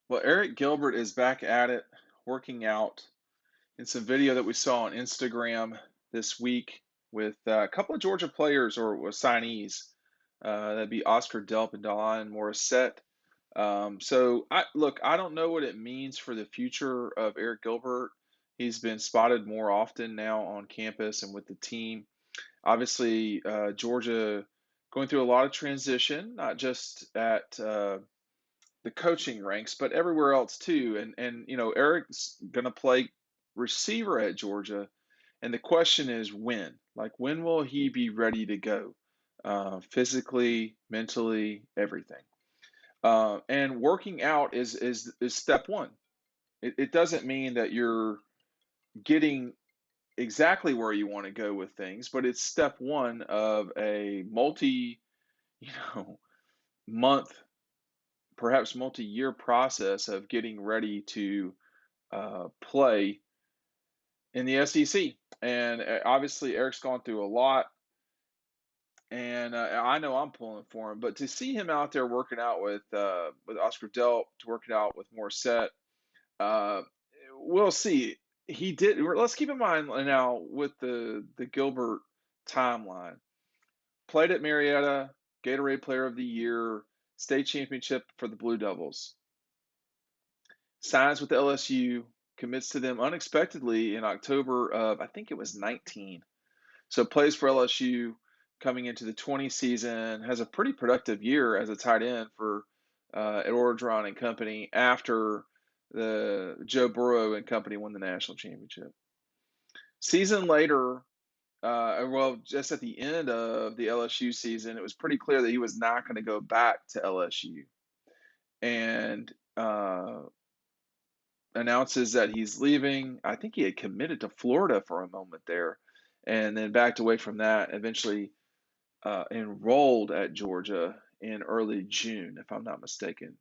Well, Eric Gilbert is back at it, working out in some video that we saw on Instagram this week with a couple of Georgia players or signees. That'd be Oscar Delp and Don Morissette. So I look, I don't know what it means for the future of Eric Gilbert. He's been spotted more often now on campus and with the team. Obviously, Georgia going through a lot of transition, not just at the coaching ranks, but everywhere else too. And Eric's going to play receiver at Georgia, and the question is when. Like when will he be ready to go, physically, mentally, everything. And working out is step one. It doesn't mean that you're getting exactly where you want to go with things, but it's step one of a you know, month, perhaps multi-year process of getting ready to play in the SEC. And obviously, Eric's gone through a lot, and I know I'm pulling for him. But to see him out there working out with Oscar Delp, to work it out with Morissette, uh, we'll see. He did. Let's keep in mind now with the Gilbert timeline. Played at Marietta, Gatorade Player of the Year, state championship for the Blue Devils. Signs with LSU, commits to them unexpectedly in October of, I think it was 19. So plays for LSU coming into the 20 season, has a pretty productive year as a tight end for Ed Orgeron and company after the Joe Burrow and company won the national championship. Season later, well, just at the end of the LSU season, it was pretty clear that he was not going to go back to LSU. And announces that he's leaving. I think he had committed to Florida for a moment there, and then backed away from that. Eventually, enrolled at Georgia in early June, if I'm not mistaken.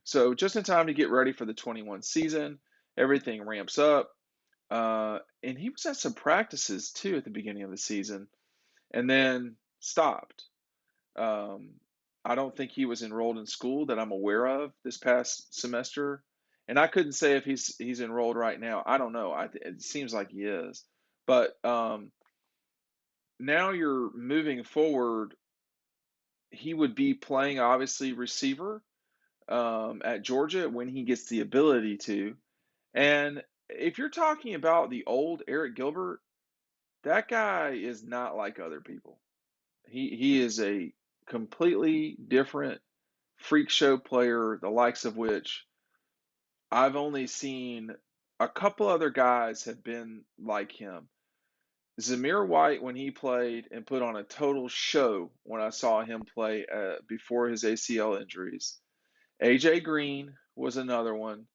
So just in time to get ready for the 21 season. Everything ramps up, and he was at some practices too at the beginning of the season, and then stopped. Um, I don't think he was enrolled in school that I'm aware of this past semester, and I couldn't say if he's enrolled right now. I don't know. It seems like he is, but now you're moving forward. He would be playing obviously receiver at Georgia when he gets the ability to, and if you're talking about the old Eric Gilbert, that guy is not like other people. He is a completely different freak show player, the likes of which I've only seen a couple other guys have been like him. Zamir White, when he played and put on a total show when I saw him play before his ACL injuries. AJ Green was another one.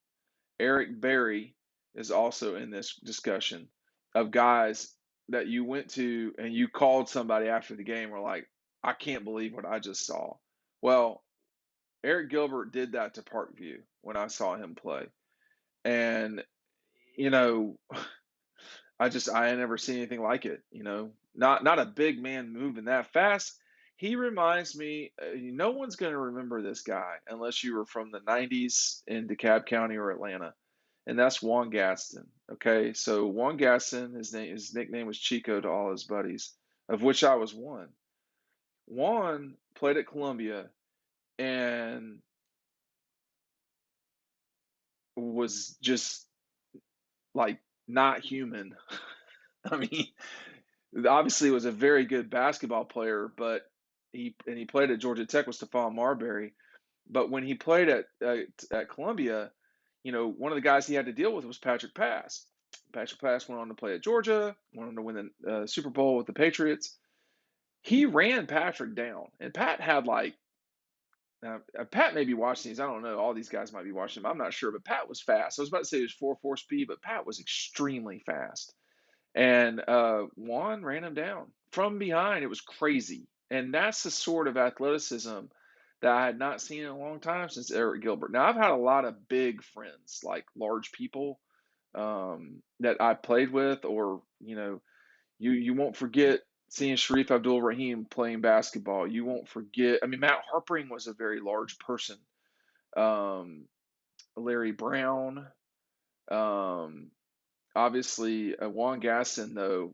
Eric Berry is also in this discussion of guys that you went to and you called somebody after the game were like, I can't believe what I just saw. Well, Eric Gilbert did that to Parkview when I saw him play. And, you know, I had never seen anything like it, Not a big man moving that fast. He reminds me, no one's going to remember this guy unless you were from the 90s in DeKalb County or Atlanta. And that's Juan Gaston. Okay. So Juan Gaston, his nickname was Chico to all his buddies, of which I was one. Juan played at Columbia and was just like not human. I mean, obviously was a very good basketball player, but he played at Georgia Tech with Stephon Marbury. But when he played at Columbia, one of the guys he had to deal with was Patrick Pass. Patrick Pass went on to play at Georgia, went on to win the Super Bowl with the Patriots. He ran Patrick down, and Pat had like Pat may be watching these. I don't know. All these guys might be watching them. I'm not sure, but Pat was fast. I was about to say he was 4.4 speed, but Pat was extremely fast. And Juan ran him down from behind. It was crazy. And that's the sort of athleticism that I had not seen in a long time since Eric Gilbert. Now, I've had a lot of big friends, like large people that I played with, or, you won't forget seeing Sharif Abdul Rahim playing basketball. You won't forget. I mean, Matt Harpering was a very large person. Um, Larry Brown. Um, Obviously, Juan Gasson, though,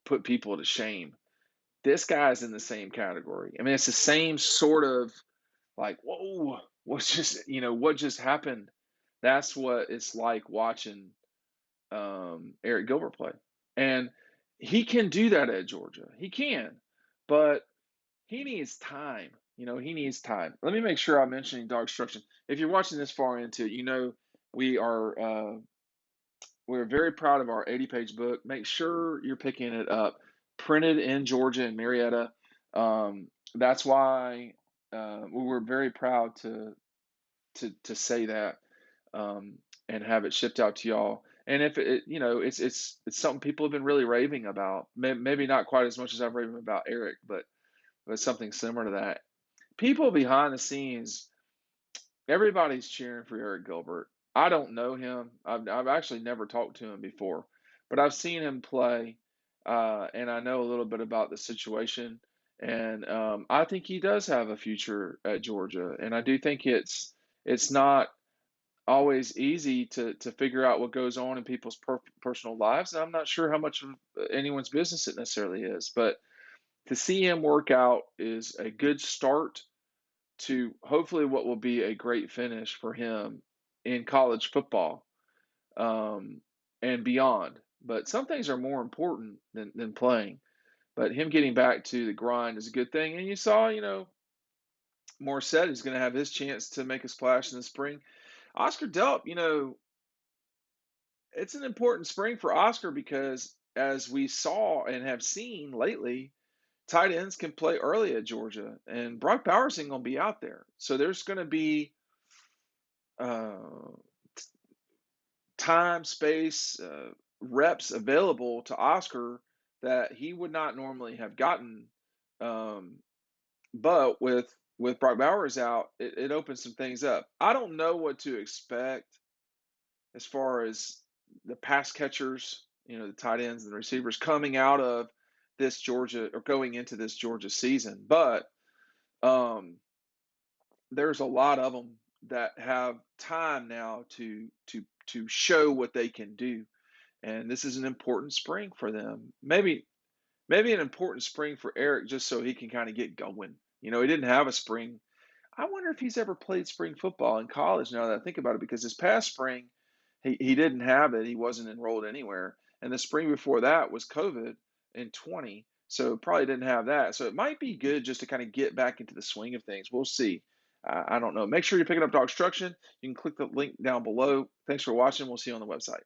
put people to shame. This guy's in the same category. I mean, it's the same sort of like, whoa, what just happened? That's what it's like watching Arik Gilbert play. And he can do that at Georgia. He can, but he needs time. He needs time. Let me make sure I'm mentioning DAWGSTRUCTION. If you're watching this far into it, we are we're very proud of our 80-page book. Make sure you're picking it up. Printed in Georgia and Marietta. That's why we were very proud to say that and have it shipped out to y'all. And if it's something people have been really raving about. Maybe not quite as much as I've raved about Arik, but something similar to that. People behind the scenes, everybody's cheering for Arik Gilbert. I don't know him. I've actually never talked to him before, but I've seen him play, and I know a little bit about the situation. And I think he does have a future at Georgia, and I do think it's not always easy to figure out what goes on in people's personal lives. And I'm not sure how much of anyone's business it necessarily is, but to see him work out is a good start to hopefully what will be a great finish for him in college football and beyond. But some things are more important than playing. But him getting back to the grind is a good thing. And you saw, Morissette is going to have his chance to make a splash in the spring. Oscar Delp, it's an important spring for Oscar because as we saw and have seen lately, tight ends can play early at Georgia, and Brock Bowers ain't going to be out there. So there's going to be uh, time, space, reps available to Oscar that he would not normally have gotten. Um, but with Brock Bowers out, it opens some things up. I don't know what to expect as far as the pass catchers, the tight ends and the receivers coming out of this Georgia or going into this Georgia season. But there's a lot of them that have time now to show what they can do, and this is an important spring for them. Maybe an important spring for Arik just so he can kind of get going. He didn't have a spring. I wonder if he's ever played spring football in college now that I think about it, because this past spring he didn't have it. He wasn't enrolled anywhere. And the spring before that was COVID in 20. So probably didn't have that. So it might be good just to kind of get back into the swing of things. We'll see. I don't know. Make sure you're picking up DAWGSTRUCTION. You can click the link down below. Thanks for watching. We'll see you on the website.